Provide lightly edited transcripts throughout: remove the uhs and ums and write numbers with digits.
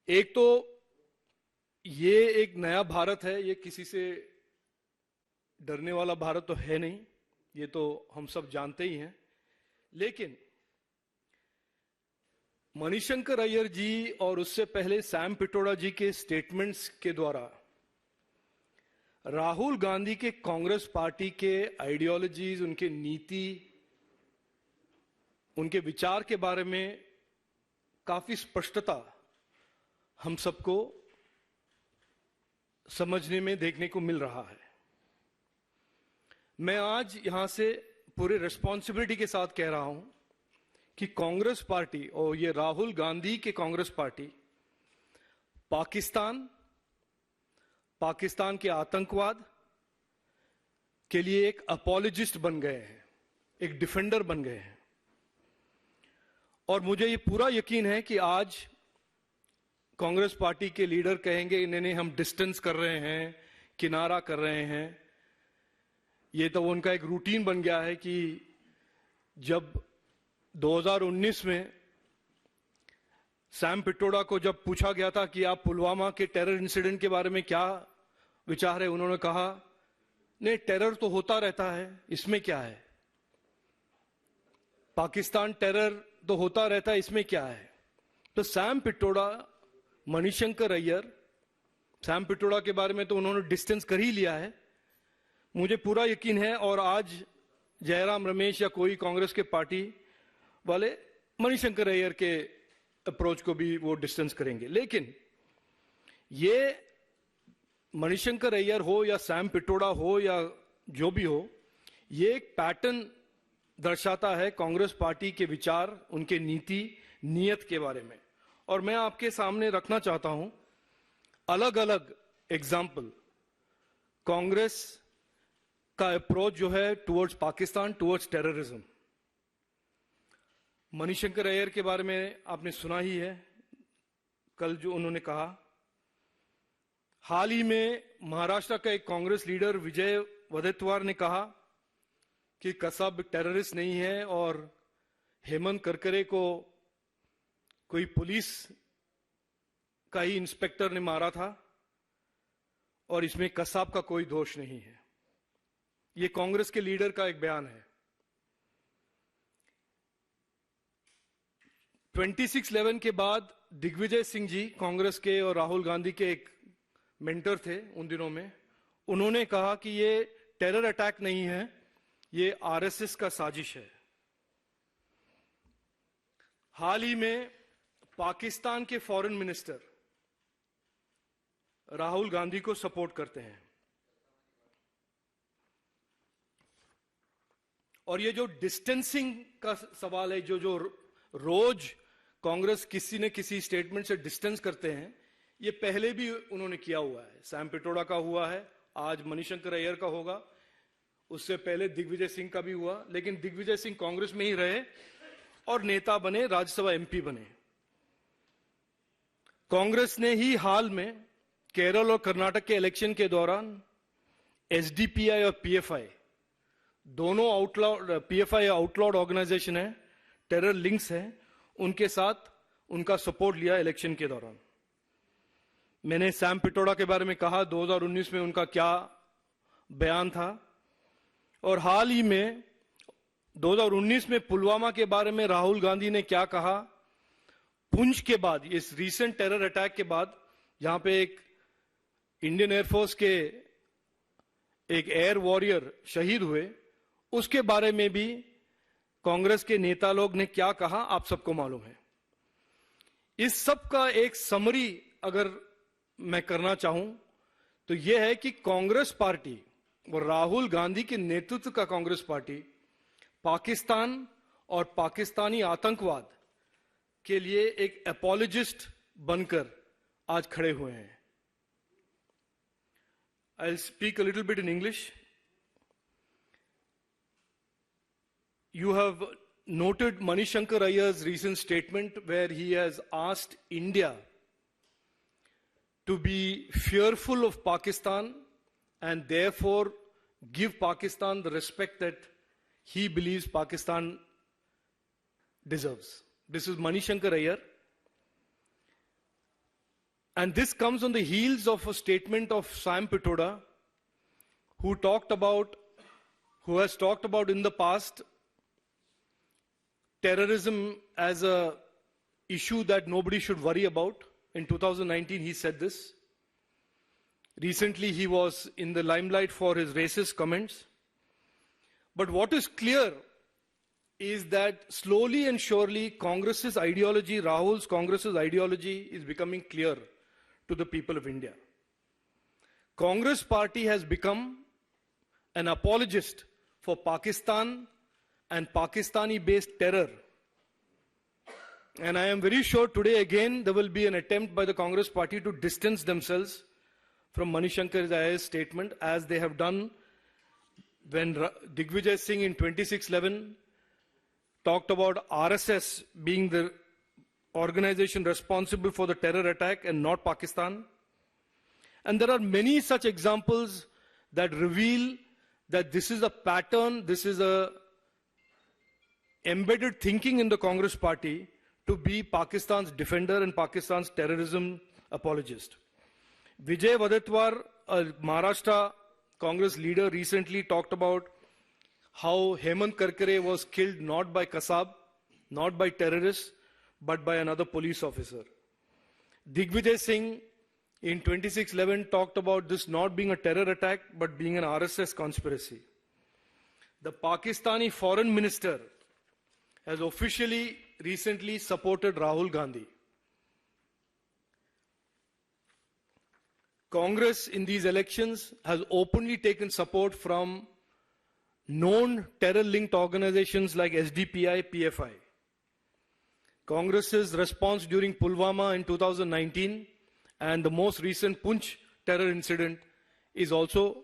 एक तो ये एक नया भारत है, ये किसी से डरने वाला भारत तो है नहीं, ये तो हम सब जानते ही हैं। लेकिन मणिशंकर अय्यर जी और उससे पहले सैम पिट्रोडा जी के स्टेटमेंट्स के द्वारा राहुल गांधी के कांग्रेस पार्टी के आइडियोलॉजीज, उनके नीति, उनके विचार के बारे में काफी स्पष्टता हम सबको समझने में, देखने को मिल रहा है। मैं आज यहां से पूरे रिस्पॉन्सिबिलिटी के साथ कह रहा हूं कि कांग्रेस पार्टी और ये राहुल गांधी के कांग्रेस पार्टी पाकिस्तान के आतंकवाद के लिए एक अपॉलोजिस्ट बन गए हैं, एक डिफेंडर बन गए हैं। और मुझे ये पूरा यकीन है कि आज कांग्रेस पार्टी के लीडर कहेंगे इन्हें हम डिस्टेंस कर रहे हैं, किनारा कर रहे हैं। ये तो उनका एक रूटीन बन गया है कि जब 2019 में सैम पिट्रोडा को जब पूछा गया था कि आप पुलवामा के टेरर इंसिडेंट के बारे में क्या विचार है, उन्होंने कहा नहीं, टेरर तो होता रहता है, इसमें क्या है। पाकिस्तान टेरर तो होता रहता है, इसमें क्या है। तो सैम पिट्रोडा, मणिशंकर अय्यर, सैम पिट्रोडा के बारे में तो उन्होंने डिस्टेंस कर ही लिया है, मुझे पूरा यकीन है। और आज जयराम रमेश या कोई कांग्रेस के पार्टी वाले मणिशंकर अय्यर के अप्रोच को भी वो डिस्टेंस करेंगे। लेकिन ये मणिशंकर अय्यर हो या सैम पिट्रोडा हो या जो भी हो, ये एक पैटर्न दर्शाता है कांग्रेस पार्टी के विचार, उनके नीति, नीयत के बारे में। और मैं आपके सामने रखना चाहता हूं अलग अलग एग्जाम्पल कांग्रेस का अप्रोच जो है towards Pakistan, towards terrorism. Manishankar Iyer के बारे में आपने सुना ही है, कल जो उन्होंने कहा। हाल ही में महाराष्ट्र का एक कांग्रेस लीडर विजय वडेट्टीवार ने कहा कि कसब टेररिस्ट नहीं है और हेमंत करकरे को कोई पुलिस का ही इंस्पेक्टर ने मारा था और इसमें कसाब का कोई दोष नहीं है। ये कांग्रेस के लीडर का एक बयान है। 26/11 के बाद दिग्विजय सिंह जी, कांग्रेस के और राहुल गांधी के एक मेंटर थे उन दिनों में, उन्होंने कहा कि ये टेरर अटैक नहीं है, ये आरएसएस का साजिश है। हाल ही में पाकिस्तान के फॉरेन मिनिस्टर राहुल गांधी को सपोर्ट करते हैं। और ये जो डिस्टेंसिंग का सवाल है, जो रोज कांग्रेस किसी न किसी स्टेटमेंट से डिस्टेंस करते हैं, ये पहले भी उन्होंने किया हुआ है। सैम पिट्रोडा का हुआ है, आज मणिशंकर अय्यर का होगा, उससे पहले दिग्विजय सिंह का भी हुआ। लेकिन दिग्विजय सिंह कांग्रेस में ही रहे और नेता बने, राज्यसभा एमपी बने। कांग्रेस ने ही हाल में केरल और कर्नाटक के इलेक्शन के दौरान एसडीपीआई और पीएफआई दोनों आउटलॉ, पीएफआई आउटलॉड ऑर्गेनाइजेशन है, टेरर लिंक्स है, उनके साथ उनका सपोर्ट लिया इलेक्शन के दौरान। मैंने सैम पिट्रोडा के बारे में कहा 2019 में उनका क्या बयान था। और हाल ही में 2019 में पुलवामा के बारे में राहुल गांधी ने क्या कहा। पुंछ के बाद, इस रीसेंट टेरर अटैक के बाद, जहां पे एक इंडियन एयरफोर्स के एक एयर वॉरियर शहीद हुए, उसके बारे में भी कांग्रेस के नेता लोग ने क्या कहा आप सबको मालूम है। इस सब का एक समरी अगर मैं करना चाहूं तो यह है कि कांग्रेस पार्टी और राहुल गांधी के नेतृत्व का कांग्रेस पार्टी पाकिस्तान और पाकिस्तानी आतंकवाद के लिए एक अपॉलोजिस्ट बनकर आज खड़े हुए हैं। I'll speak a little bit in English. You have noted Manishankar Ayyer's recent statement where he has asked India to be fearful of Pakistan and therefore give Pakistan the respect that he believes Pakistan deserves. This is Manishankar Ayyar. And this comes on the heels of a statement of Sam Pitoda, who has talked about in the past terrorism as a issue that nobody should worry about. In 2019, he said this. Recently, he was in the limelight for his racist comments. But what is clear is that slowly and surely Congress's ideology, Rahul's Congress's ideology, is becoming clear to the people of India. Congress party has become an apologist for Pakistan and Pakistani-based terror. And I am very sure today again there will be an attempt by the Congress party to distance themselves from Manishankar Ayer's statement, as they have done when Digvijay Singh in 2611 talked about RSS being the organization responsible for the terror attack and not Pakistan. And there are many such examples that reveal that this is a pattern, this is a embedded thinking in the Congress party to be Pakistan's defender and Pakistan's terrorism apologist. Vijay Wadetwar, a Maharashtra Congress leader, recently talked about how Hemant Karkare was killed not by Kasab, not by terrorists, but by another police officer. Digvijay Singh in 2611 talked about this not being a terror attack, but being an RSS conspiracy. The Pakistani foreign minister has officially recently supported Rahul Gandhi. Congress in these elections has openly taken support from known terror-linked organizations like SDPI, PFI. Congress's response during Pulwama in 2019 and the most recent Punch terror incident is also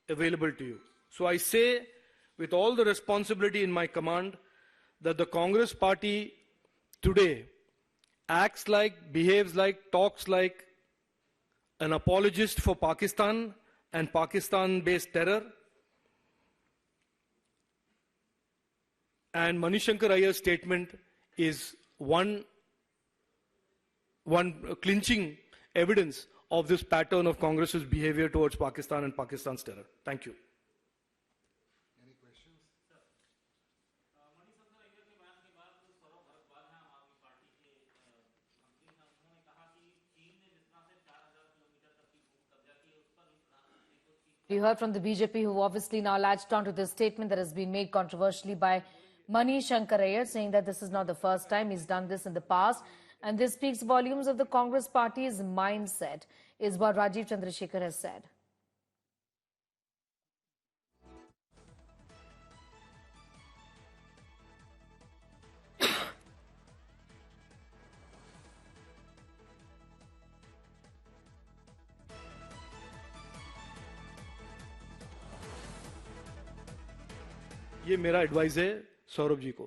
available to you. So I say with all the responsibility in my command that the Congress party today acts like, behaves like, talks like an apologist for Pakistan and Pakistan-based terror. And Manishankar Ayer's statement is one clinching evidence of this pattern of Congress's behavior towards Pakistan and Pakistan's terror. Thank you. Any questions? We heard from the BJP, who obviously now latched onto this statement that has been made controversially by Manishankar Ayer, saying that this is not the first time he's done this in the past. And this speaks volumes of the Congress party's mindset, is what Rajiv Chandrasekhar has said. ये मेरा advice है सौरभ जी को.